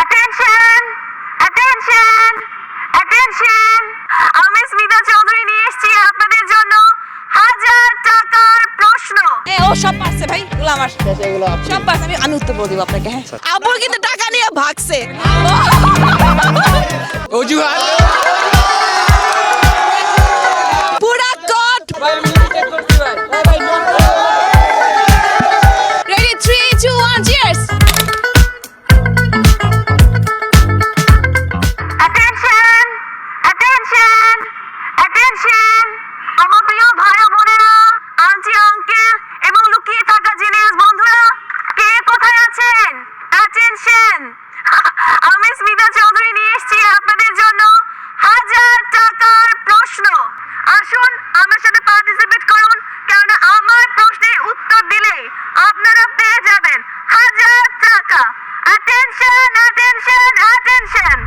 Attention! Attention! Attention! আমি স্মিতা চৌধুরী নিয়ে এসেছি আপনাদের জন্য 1000 টাকার প্রশ্ন। ও সব পারছে ভাই, এগুলো আমার সব পারছে। আমি উত্তর বলে দিব আপনাকে। হ্যাঁ, আবুল কিন্তু টাকা নিয়ে ভাগছে। অজুহাত পুরা কোট। Ready 3 2 1 cheers. Attention! Attention! Attention! আমার প্রিয় ভাই ও বোনেরা, আন্টি আঙ্কেল এবং লুকিয়ে থাকা জিনিয়াস বন্ধুরা, কে কোথায় আছেন? Attention! আমি স্মিতা চৌধুরী নিয়ে এসেছি আপনাদের জন্য 1000 টাকার প্রশ্ন। আসুন আমার সাথে পার্টিসিপেট করুন, কারণ আমার প্রশ্নের উত্তর দিলে আপনারা পেয়ে যাবেন 1000 টাকা। Attention! Attention! Attention!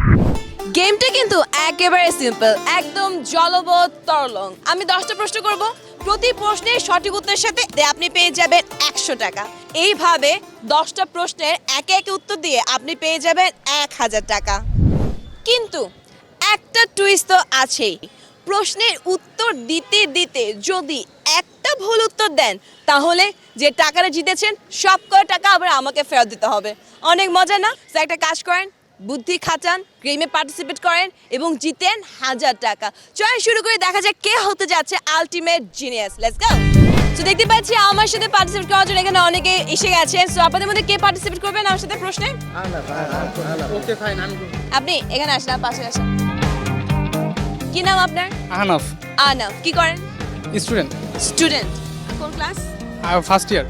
গেমটা কিন্তু একেবারে সিম্পল, একদম জলবৎ তরলং। আমি 10টা প্রশ্ন করব, প্রতি প্রশ্নের সঠিক উত্তরের সাথে আপনি পেয়ে যাবেন 100 টাকা। এইভাবে 10টা প্রশ্নের একে একে উত্তর দিয়ে আপনি পেয়ে যাবেন 1000 টাকা। কিন্তু একটা টুইস্ট তো আছেই, প্রশ্নের উত্তর দিতে দিতে যদি একটা ভুল উত্তর দেন তাহলে যে টাকাটা জিতেছেন সব কয় টাকা আবার আমাকে ফেরত দিতে হবে। অনেক মজা না? তো একটা কাজ করেন, বুদ্ধি খাটান, গেমে পার্টিসিপেট করেন এবং জিতেন 1000 টাকা। চল শুরু করে দেখা যাক কে হতে যাচ্ছে আলটিমেট জিনিয়াস। Let's go. তো দেখতে পাচ্ছি আমার সাথে পার্টিসিপেট করার জন্য এখানে অনেকে এসে গেছে। সো আপনাদের মধ্যে কে পার্টিসিপেট করবেন আমার সাথে প্রশ্নে? ওকে ফাইন আমি আপনি এখানে আসেন, পাশে আসেন। কি নাম আপনার? আহনাফ আনাফ। কি করেন? Student student. কোন class? First year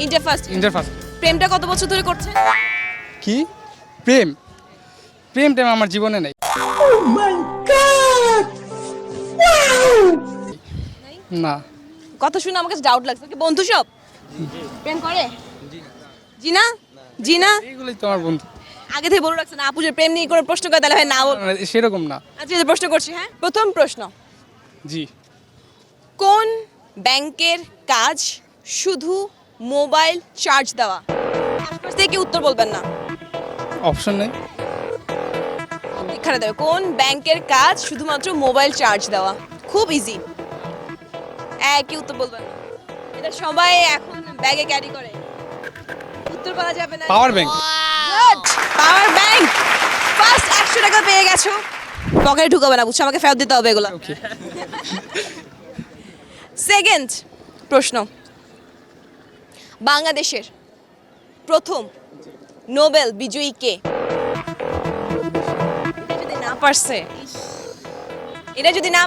inter first. Inter first প্রেমটা কত বছর ধরে করছেন? কি প্রেম প্রেম টেম আমার জীবনে নেই না কথা শুনে আমার কাছে ডাউট লাগছে। কি বন্ধু সব প্রেম করে? জি না? জি না? এইগুলোই তো আমার বন্ধু আগে থেকে বলে রাখছেন আপু যে প্রেম নিয়ে করে প্রশ্ন করে, তাহলে ভাই না বল। সেরকম না আচ্ছা যে প্রশ্ন করছি, হ্যাঁ প্রথম প্রশ্ন, জি কোন ব্যাংকের কাজ শুধু মোবাইল চার্জ দেওয়া? আশপাশ থেকে উত্তর বলবেন না, অপশন নেই এখানে দেবে। কোন ব্যাংকের কাজ শুধুমাত্র মোবাইল চার্জ দেওয়া? খুব ইজি, একই উত্তর বলবেন না। এটা সবাই এখন ব্যাগে ক্যারি করে, উত্তর বলা যাবে না। Power bank power bank. First 100 টাকা পেয়ে গেছো, পকেটে ঢুকাবে না, বুঝছো? আমাকে ফেরত দিতে হবে এগুলো। ওকে সেকেন্ড প্রশ্ন, বাংলাদেশের প্রথম নোবেল বিজয়ী কে? এটা যদি না পারছে, এটা যদি না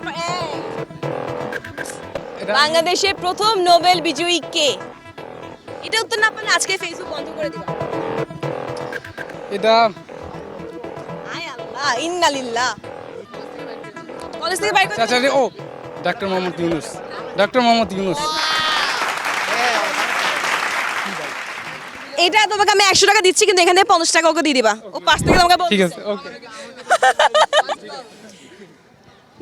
বাংলাদেশের প্রথম নোবেল বিজয়ী কে? এটা উত্তর না পারলে আজকে ফেসবুক বন্ধ করে দিবা। এটা আয় আল্লাহ, ইন্না লিল্লাহ। কলেজ থেকে বাইর করে আচ্ছা ও ডক্টর মোহাম্মদ ইউনুস ডক্টর মোহাম্মদ ইউনুস এটা তোমাকে আমি 100 টাকা দিচ্ছি, কিন্তু এখানে 50 টাকা ওকে দিয়ে দিবা। ও 5 থেকে তোমাকে ঠিক আছে ওকে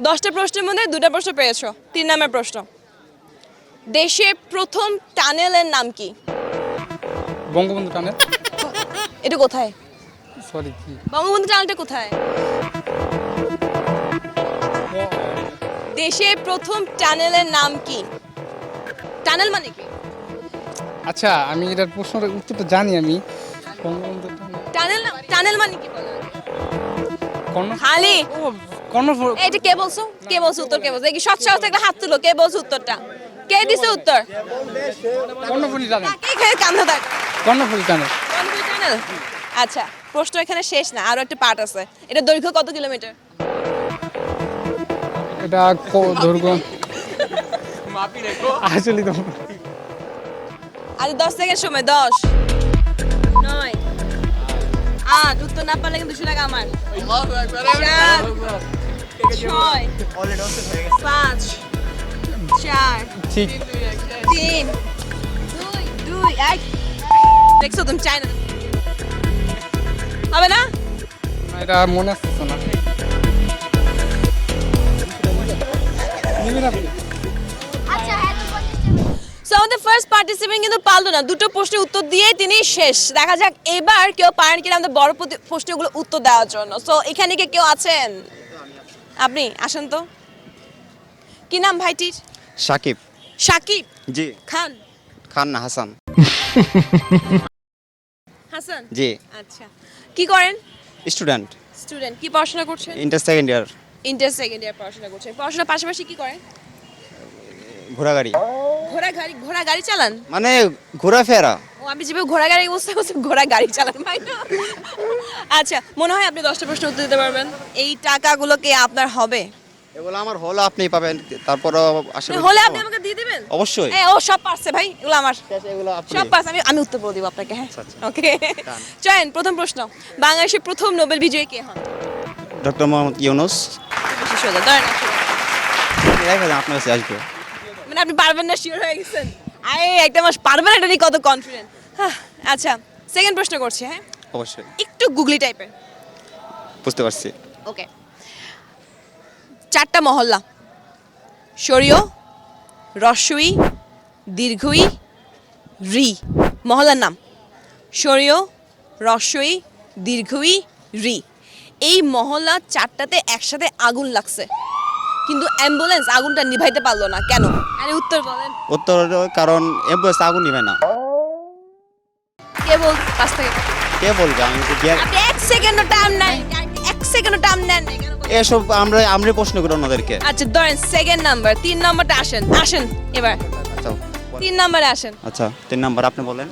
10টা প্রশ্নের মধ্যে 2টা প্রশ্ন পেয়েছো। 3 নম্বর প্রশ্ন, দেশের প্রথম টানেলের নাম কি? বঙ্গবন্ধু টানেল এটা কোথায়? সরি কি বঙ্গবন্ধু টানেলটা কোথায়? দেশের প্রথম টানেলের নাম কি? টানেল মানে কি? আচ্ছা আমি এটার প্রশ্নের উত্তরটা জানি আমি বঙ্গবন্ধু টানেল টানেল মানে কি বলো? কর্ণ খালি ও কর্ণ এটা কে বলছো? কে বলছো উত্তর? কে বলছো? এই কি সৎ সাহস থাকলে হাত তুলো, কে বলছো উত্তরটা? কে দিছে উত্তর? কর্ণফুলী টানেল কে খেয়ে কান্দা থাক? Karnaphuli tunnel Bangabandhu tunnel. আচ্ছা প্রশ্ন এখানে শেষ না, আরো একটা পার্ট আছে। এটা দৈর্ঘ্য কত কিলোমিটার? এটা দৈর্ঘ্য আসলে তো আর 10 সেকেন্ড সময়। 10 9 8 উত্তর না পারলে কিন্তু 200 টাকা আমার। 4 6 5 4 ঠিক 3 2 1 দেখছো তুমি চাই না, হবে না? এটা মনে আসছে না নিবি না সো আমাদের ফার্স্ট পার্টিসিপেন্ট কিন্তু পারলো না, দুটো প্রশ্নের উত্তর দিয়ে তিনি শেষ। দেখা যাক এবার কেউ পারেন কিনা আমাদের বড় প্রশ্নগুলো উত্তর দেওয়ার জন্য। সো এখানে কি কেউ আছেন? আপনি আসেন তো। কি নাম ভাইটির? সাকিব। সাকিব জি। খান? খান না, হাসান। হাসান? জি। আচ্ছা, কি করেন? স্টুডেন্ট। স্টুডেন্ট। কি পড়াশোনা করছেন? Inter second year. Inter second year পড়াশোনা করছেন। পড়াশোনার পাশাপাশি কি করেন? ঘোরাগাড়ি। ঘোড়া গাড়ি চালান? মানে ঘোরাফেরা। ও, আমি যেভাবে ঘোড়া গাড়ি বুঝতে পারছি ঘোড়া গাড়ি চালান ভাই না। আচ্ছা, মনে হয় আপনি 10টা প্রশ্ন উত্তর দিতে পারবেন। এই টাকাগুলো কি আপনার হবে? এগুলো আমার হলো আপনি পাবেন, তারপরও আশা করি হলে আপনি আমাকে দিয়ে দিবেন? অবশ্যই। ও সব পারছে ভাই, এগুলো আমার এগুলো আপনি। সব পারছে। আমি উত্তর বলে দিব আপনাকে। হ্যাঁ, আচ্ছা। ওকে। চয়েন প্রথম প্রশ্ন, বাংলাদেশের প্রথম নোবেল বিজয়ী কে হন? ডক্টর মোহাম্মদ ইউনুস। বেশি সোজা ধরেন। আপনার কাছে আসবে। মানে আপনি পারবেন না শিওর হয়ে গেছেন? আরে একটা মাস পারবেন, এটা নিয়ে কত কনফিডেন্ট। আচ্ছা, সেকেন্ড প্রশ্ন করছি। হ্যাঁ, অবশ্যই। একটু গুগলি টাইপের। বুঝতে পারছি। ওকে, 4টা মহল্লা, শরীয়, রস্বই, দীর্ঘই, রি। মহল্লার নাম শরীয়, রস্বই, দীর্ঘই, রি। এই মহল্লা 4টাতে একসাথে আগুন লাগছে, কিন্তু অ্যাম্বুলেন্স আগুনটা নিভাইতে পারলো না, কেন? আরে উত্তর বলেন। উত্তর হলো কারণ অ্যাম্বুলেন্স আগুন নিবে না। কে বল কাছ থেকে? কে বলবে? আমি তো আপনি 1 সেকেন্ডও টাইম নাই, 1 সেকেন্ডও টাইম নেন না, কেন বলেন? এসব আমরা প্রশ্ন করি অন্যদেরকে। আচ্ছা ধরেন সেকেন্ড নাম্বার, 3 নাম্বারটা আসেন এবার। আচ্ছা 3 নাম্বারে আসেন। আচ্ছা, 3 নাম্বার আপনি বলেন।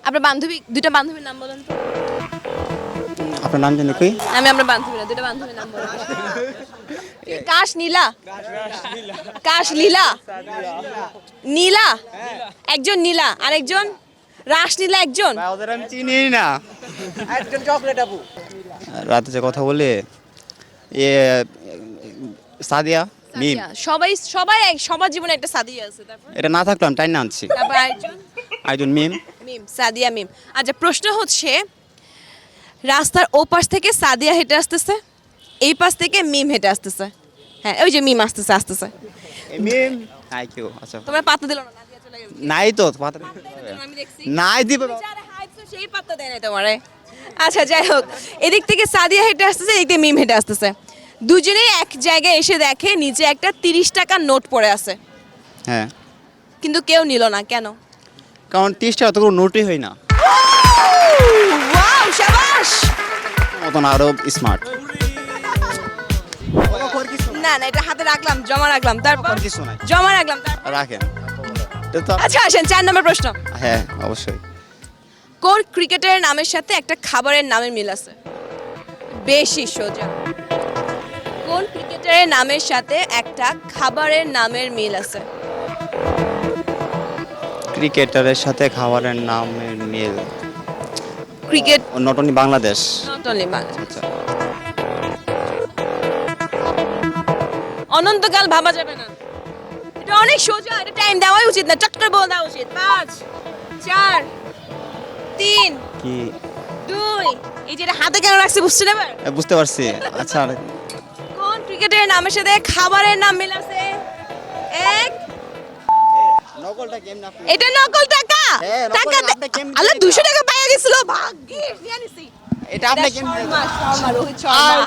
আপনার বান্ধবী, দুইটা বান্ধবীর নাম বলেন তো। আপনার নাম জানি কি? আমি আপনার বান্ধবী না, দুইটা বান্ধবীর নাম বলেন। কাশ নীলা, কাশ লীলা, নীলা একজন, নীলা আরেকজন, রাস নীলা একজন। ওদের আমি চিনি না। একজন চকলেট আপু। রাতে যে কথা বলে সাদিয়া মিম। সবার জীবনে একটা সাদিয়া আছে। তারপর এটা না থাকলাম টাইম না আনছি। তারপর আরেকজন একজন মিম। সাদিয়া মিম। আচ্ছা, প্রশ্ন হচ্ছে রাস্তার ও পাশ থেকে সাদিয়া হেঁটে আসতেছে, এই পাশ থেকে মিম হেঁটে আসতেছে। হ্যাঁ, ওই যে মিম আসতেছে। মিম নাই কেউ। আচ্ছা তোমরা পাত্তা দিল না, নাদিয়া চলে গেল। নাই তো পাতা আমি দেখছি নাই দিবে। যারা হাইপছে সেই পাত্তা দেয় না তোমারে। আচ্ছা, যাই হোক, এদিক থেকে সাদিয়া হেঁটে আসতেছে, এদিক থেকে মিম হেঁটে আসতেছে। দুজনেই এক জায়গায় এসে দেখে নিচে একটা 30 টাকার নোট পড়ে আছে, হ্যাঁ, কিন্তু কেউ নিল না, কেন? কারণ 30 টাকা তো কোনো নোটই হয় না। ওয়াও, শাবাশ। মতন আরো স্মার্ট। না, এটা হাতে রাখলাম, জমা রাখলাম, তারপর কিছু নাই, জমা রাখলাম, তারপর রাখেন। এটা তো আচ্ছা আসেন 4 নম্বর প্রশ্ন। হ্যাঁ অবশ্যই। কোন ক্রিকেটারের নামের সাথে একটা খাবারের নামের মিল আছে? বেশি সোজা। কোন ক্রিকেটারের নামের সাথে একটা খাবারের নামের মিল আছে? ক্রিকেটারের সাথে খাবারের নামের মিল। Cricket not only Bangladesh. Not only Bangladesh. আচ্ছা, অনন্তকাল ভাবা যাবে না, এটা অনেক সোজা, এটা টাইম দেওয়াই উচিত না, চট্টর বলে দেওয়া উচিত। 5 4 3 কি 2। এই যে এটা হাতে কেন রাখছি বুঝছেন এবার? বুঝতে পারছি। আচ্ছা, কোন ক্রিকেটারের নামের সাথে খাবারের নাম মিল আছে? 1। নকলটা কেমন আপনি? এটা নকল টাকা। হ্যাঁ, নকল টাকা আপনি কেমনে আল্লাহ দিলেন? 200 টাকা পাইয়া গেছিল, ভাগ্যিস নিয়ে নিছি। এটা আপনি কেমন? শর্মা, রোহিত শর্মা।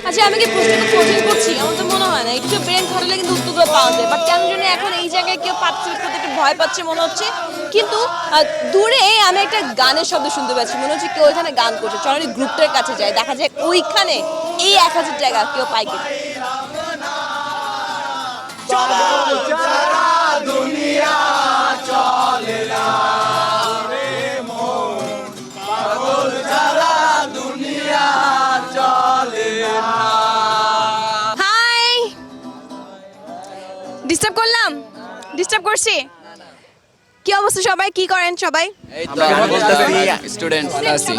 আচ্ছা, আমি কি প্রশ্ন কঠিন করছি? আমার তো মনে হয় না, একটু ব্রেন খাটালে কিন্তু উত্তরগুলো পাওয়া যায়। বাট কেন জানি এখন এই জায়গায় কেউ পার্টিসিপেট করতে একটু ভয় পাচ্ছে মনে হচ্ছে। কিন্তু দূরে আমি একটা গানের শব্দ শুনতে পাচ্ছি, মনে হচ্ছে কেউ ওইখানে গান করছে। চলো গ্রুপটার কাছে যায়, দেখা যায় ওইখানে এই 1000 টাকা কেউ পায় কিনা। হাই, ডিস্টার্ব করলাম? ডিস্টার্ব করছি? কি অবস্থা সবাই, কি করেন সবাই? স্টুডেন্ট আছি।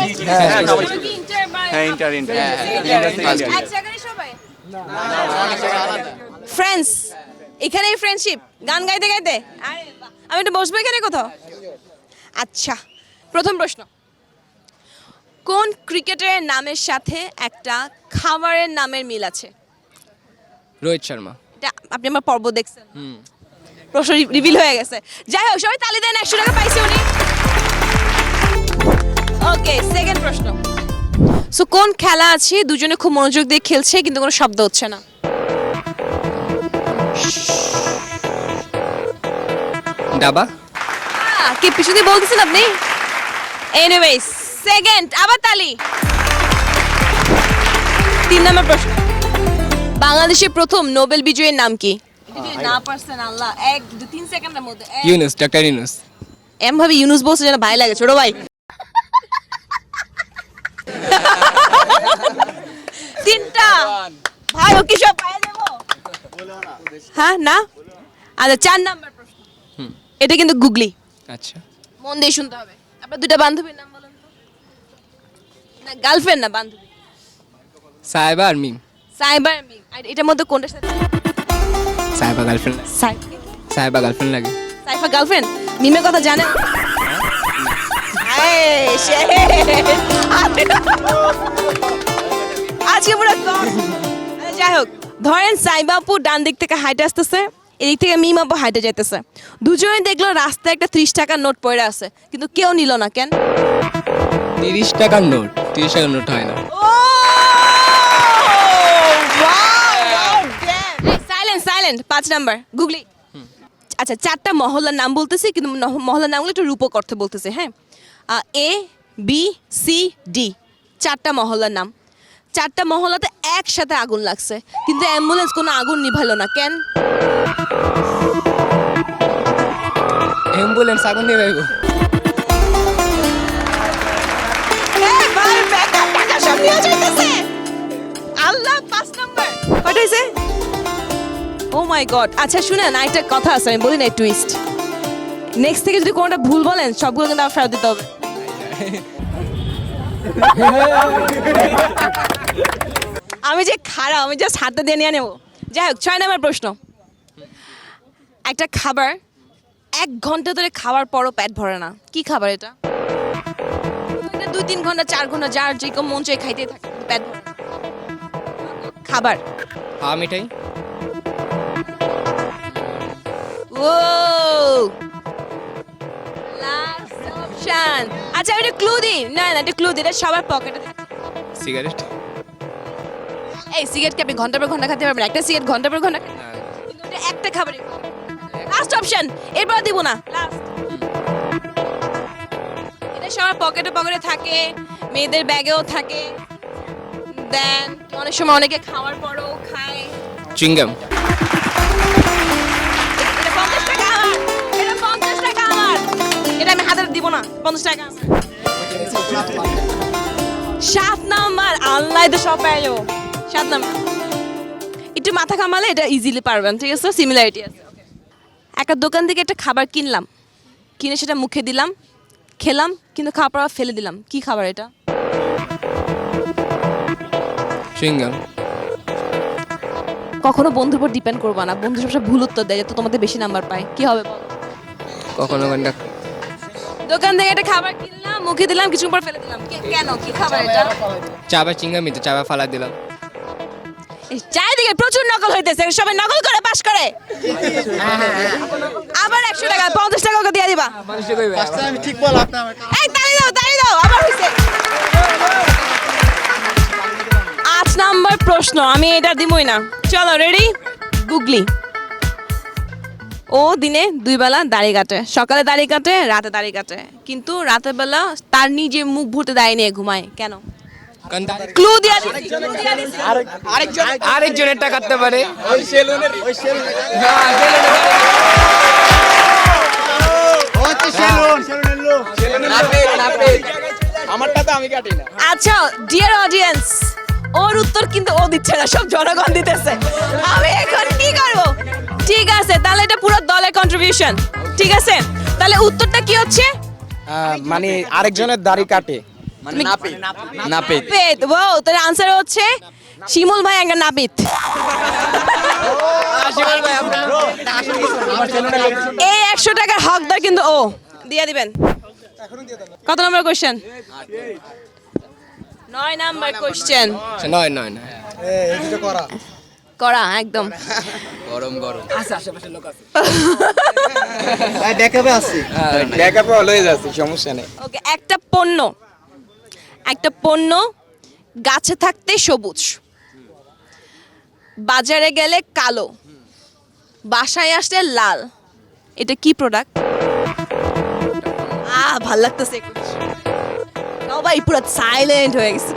ফ্রেন্ডস, এখানে ফ্রেন্ডশিপ, গান গাইতে গাইতে। আরে বাহ, আমি একটু বসবো এখানে কোথাও? আচ্ছা, প্রথম প্রশ্ন, কোন ক্রিকেটারের নামের সাথে একটা খাবারের নামের মিল আছে? রোহিত শর্মা। এটা আপনি আমার পর্ব দেখছেন? প্রশ্ন রিভিল হয়ে গেছে। যাই হোক, সবাই তালি দেন, 100 টাকা পাইছে উনি। ওকে, সেকেন্ড প্রশ্ন। সো কোন খেলা আছে দুজনে খুব মনোযোগ দিয়ে খেলছে কিন্তু কোনো শব্দ হচ্ছে না? দাবা। কি পিছু দিয়ে বলতেছেন আপনি? এনিওয়েজ, সেকেন্ড, আবার তালি। 3 নম্বর প্রশ্ন। বাংলাদেশের প্রথম নোবেল বিজয়ীর নাম কি? যদি না পারছেন আল্লাহ, 1-2-3 সেকেন্ডের মধ্যে। ইউনুস, ডক্টর ইউনুস। এম ভাবে ইউনুস বলছে যেন ভাই লাগে, ছোট ভাই। 3টা ভাই, ও কি সব পায়ে দেব? হ্যাঁ না? আচ্ছা, 4 নাম্বার প্রশ্ন। এটা কিন্তু গুগলি, আচ্ছা। মন দিয়ে শুনতে হবে। আপনার 2টা বান্ধবীর নাম বলেন তো। না, গার্লফ্রেন্ড না বান্ধবী। সাহেবা আর মিম। সাইবার মিম। আর এটার মধ্যে কোনটার সাথে? সাহেবা গার্লফ্রেন্ড। সাহেবা গার্লফ্রেন্ড লাগে। সাইফা গার্লফ্রেন্ড। মিমের কথা জানেন? এই shit! আজকে পুরো কম। যাই হোক, ধরেন সাইবা আপু ডান দিক থেকে হাইটে আসতেছে, এদিক থেকে মিম আপু হাইটে যাইতেছে। দুজনে দেখলো রাস্তায় একটা 30 টাকার নোট পড়ে আছে, কিন্তু কেউ নিল না কেন? 30 টাকার নোট। 30 টাকার নোট হয় না। সাইলেন্ট। 5 নাম্বার গুগলি। আচ্ছা, 4টা মহল্লার নাম বলতেছি, কিন্তু মহল্লার নামগুলো একটু রূপক অর্থে বলতেছি। হ্যাঁ, A B C D, 4টা মহল্লার নাম। 4টা মহল্লাতে একসাথে আগুন লাগছে, কিন্তু অ্যাম্বুলেন্স কোনো আগুন নিভাইলো না কেন? অ্যাম্বুলেন্স আগুন নিয়ে যাইব। আল্লাহ, 5 নাম্বার কয়টা হইছে? ও মাই গড। আচ্ছা শুনেন, একটা কথা আছে, আমি বলি না, টুইস্ট। নেক্সট থেকে যদি কোনটা ভুল বলেন, সবগুলো কিন্তু আবার ফেরত দিতে হবে। আমি যে খারাপ, আমি জাস্ট হাতে দিয়ে নিয়ে নেবো। যাই হোক, 6 নম্বর প্রশ্ন। একটা খাবার 1 ঘন্টা ধরে খাওয়ার পরও পেট ভরে না, কি খাবার এটা? 2-3 ঘন্টা 4 ঘন্টা যার যেরকম মন চাই খাইতেই থাকে, পেট ভরে না। খাবার। হাওয়া মিঠাই। ও লাস্ট অপশন। আচ্ছা, এটা ক্লু দিই। না, এটা ক্লু দিই, এটা সবার পকেটে থাকে। সিগারেট। এই সিগারেট কি আপনি ঘন্টা পর ঘন্টা খেতে পারবেন? একটা সিগারেট ঘন্টা পর ঘন্টা খেতে পারবেন? কিন্তু এটা একটা খাবারই। লাস্ট অপশন, এরপর দিব না, লাস্ট। এটা সবার পকেটে থাকে, মেয়েদের ব্যাগেও থাকে, দেন অনেক সময় অনেকে খাওয়ার পরও খায়। চুইংগাম। এটা 50 টাকা আমার, এটা 50 টাকা আমার, এটা আমি হাতে দিব না, 50 টাকা আমার। 7 নাম্বার, আল্লাহ, এটা সব পেয়ে যাবো। 7 নাম্বার, একটু মাথা কামালে এটা ইজিলি পারবেন, ঠিক আছে? সিমিলারিটি আছে। একটা দোকান থেকে একটা খাবার কিনলাম, কিনে সেটা মুখে দিলাম, খেলাম, কিন্তু খাওয়ার পর ফেলে দিলাম, কি খাবার এটা? চুইংগাম। কখনো বন্ধুর উপর ডিপেন্ড করবা না, বন্ধু সবসময় ভুল উত্তর দেয়, যাতে তোমাদের বেশি নাম্বার পায়। কি হবে বলো? কখনো ঘন্টা। দোকান থেকে একটা খাবার কিনলাম, মুখে দিলাম, কিছুক্ষণ পর ফেলে দিলাম, কেন? কি খাবার এটা? চাবা চিংগামি তো, চাবা ফালা দিলাম। এই চারিদিকে প্রচুর নকল হইতেছে, সবাই নকল করে পাস করে। আবার 100 টাকা, 50 টাকা ওকে দিয়ে দিবা। আমি ঠিক বল আপনি আমাকে। এই তালি দাও, আবার হইছে। 8 নাম্বার প্রশ্ন, আমি এটা দিবই না। চলো, রেডি? গুগলি। ও দিনে 2 বেলা দাড়ি কাটে, সকালে দাড়ি কাটে, রাতে দাড়ি কাটে, কিন্তু রাতের বেলা তার নিজে মুখ ভর্তি দাড়ি নিয়ে ঘুমায়, কেন? ক্লু দিয়া দিছি। আরেকজনেরটা কাটতে পারে। আমারটা তো আমি কাটি না। আচ্ছা, ডিয়ার অডিয়েন্স, ওর উত্তর কিন্তু ও দিচ্ছে না, সব জনগণ দিতেছে। আমি এখন কি করব? ঠিক আছে, তাহলে এটা পুরো দলের কন্ট্রিবিউশন, ঠিক আছে? তাহলে উত্তরটা কি হচ্ছে? মানে আরেকজনের দাড়ি কাটে। মানে নাপিত। নাপিত। পেট। ওয়াও, তার আনসার হচ্ছে শিমুল ভাই একটা নাপিত। এই 100 টাকার হকদার কিন্তু ও, দিয়ে দিবেন। কত নম্বর কোশ্চেন? 9 number question. 9 9 9। এই দুটো করা। করা একদম। গরম গরম ব্যাকআপে আছে ব্যাকআপে অলওয়েজ আছে, সমস্যা নেই। ওকে, একটা পণ্য গাছে থাকতে সবুজ, বাজারে গেলে কালো, বাসায় আসলে লাল, এটা কি প্রোডাক্ট? ভাল লাগতেছে, সবাই পুরো সাইলেন্ট হয়ে গেছে,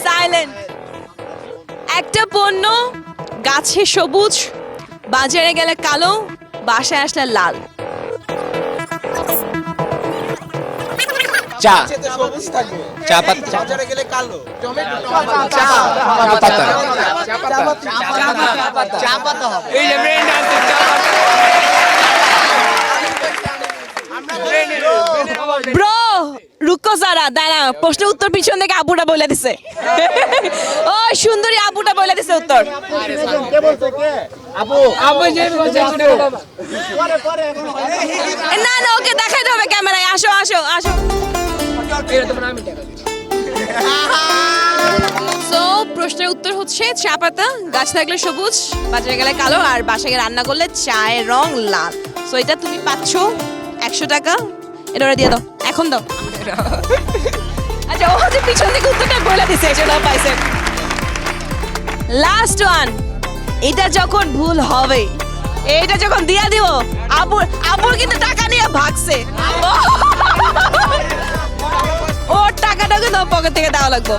সাইলেন্ট। একটা পণ্য গাছে সবুজ, বাজারে গেলে কালো, বাসায় আসলে লাল। চা সবুজ থাকবে, চা পাতা বাজারে গেলে কালো, চা পাতা এই যে ব্রেন ব্রো রুকো যারা দাঁড়া, প্রশ্নের উত্তর পিছন থেকে আপুটা বলে দিছে। ও সুন্দরী আপুটা বলে দিছে উত্তর। না না, ওকে দেখাইতে হবে ক্যামেরায়, আসো আসো আসো। সো প্রশ্নের উত্তর হচ্ছে চা পাতা, গাছ থাকলে সবুজ, বাজারে গেলে কালো, আর বাসায় গিয়ে রান্না করলে চায়ের রং লাল। সো এটা তুমি পাচ্ছ 100 টাকা, এটা ওরা দিয়ে দাও, এখন দাও। আচ্ছা, ও যে পিছন থেকে উত্তরটা বলে দিছে, সেটা পাইছে। লাস্ট ওয়ান, এটা যখন ভুল হবে, এটা যখন দিয়া দিব, আপুর কিন্তু টাকা নিয়ে ভাগছে, ওর টাকাটা কিন্তু পকেট থেকে দেওয়া লাগবে।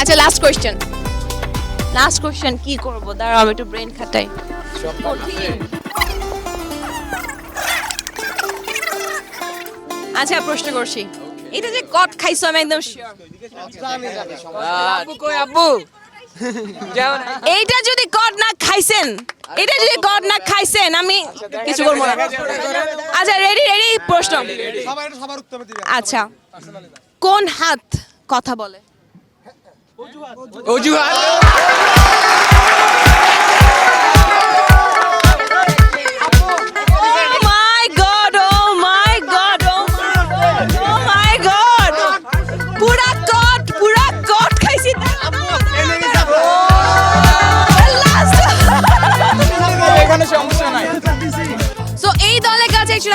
আচ্ছা লাস্ট কোশ্চেন কি করবো, দাঁড়াও আমি একটু ব্রেন খাটাই। আচ্ছা প্রশ্ন করছি, এটা যে কট খাইছো আমি একদম শিওর, এইটা যদি কট না খাইছেন, আমি কিছু বলবো না। আচ্ছা রেডি প্রশ্ন। আচ্ছা, কোন হাত কথা বলে? অজুহাত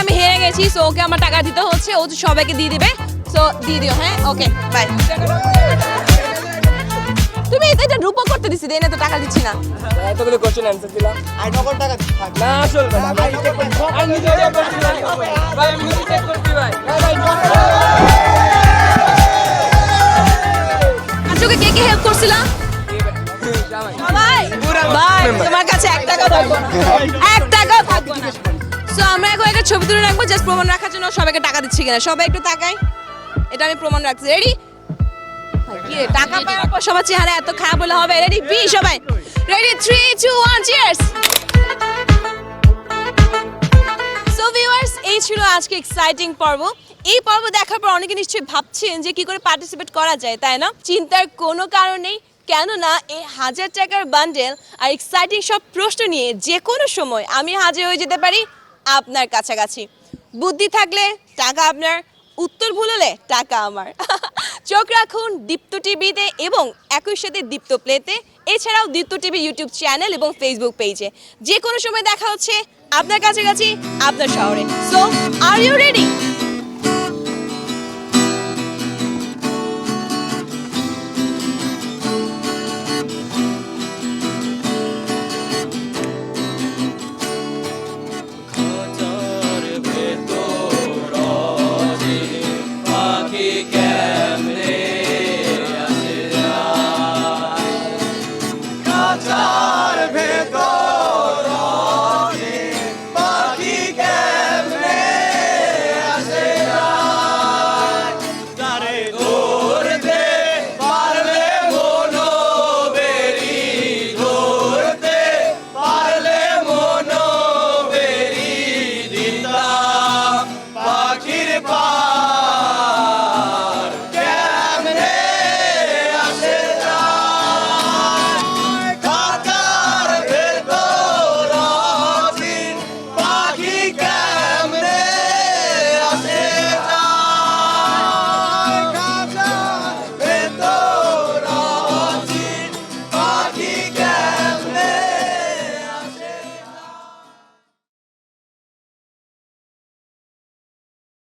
আমি হেরে গেছি, সো ওকে আমার টাকা দিতে হচ্ছে, ও সবাইকে দিয়ে দিবে, সো দিয়ে দিও। হ্যাঁ ওকে বাই। তুমি এটা রূপক করতে দিছি, দেই না তো টাকা দিচ্ছি না। এতগুলো কোশ্চেন অ্যানসার দিলাম, আই নকল টাকা থাক না আসলে ভাই আমি নিজে চেক করছি ভাই, আমি নিজে চেক করছি ভাই। আচ্ছা, ওকে কে হেল্প করছিল? সবাই ভাই, তোমার কাছে 1 টাকা থাকবে না, 1 টাকা থাকবে না। সো আমরা এখন একটা ছবি তুলে রাখবো, জাস্ট প্রমাণ রাখার জন্য সবাইকে টাকা দিচ্ছি কিনা। সবাই একটু তাকাই, এটা আমি প্রমাণ রাখছি। রেডি? কি রে, টাকা পাওয়ার পর সবার চেহারা এত খারাপ হলে হবে? রেডি বি সবাই, রেডি 3 2 1 চিয়ার্স। সো ভিউয়ার্স, এই ছিল আজকে এক্সাইটিং পর্ব। এই পর্ব দেখার পর অনেকে নিশ্চয়ই ভাবছেন যে কি করে পার্টিসিপেট করা যায়, তাই না? চিন্তার কোনো কারণ নেই, কেননা এই 1000 টাকার বান্ডেল আর এক্সাইটিং সব প্রশ্ন নিয়ে যে কোনো সময় আমি হাজির হয়ে যেতে পারি আপনার কাছাকাছি। বুদ্ধি থাকলে টাকা আপনার, উত্তর ভুল হলে টাকা আমার। চোখ রাখুন দীপ্ত টিভিতে এবং একই সাথে দীপ্ত প্লেতে, এছাড়াও দীপ্ত টিভি ইউটিউব চ্যানেল এবং ফেসবুক পেজে। যে কোনো সময় দেখা হচ্ছে আপনার কাছাকাছি, আপনার শহরে। So are you ready?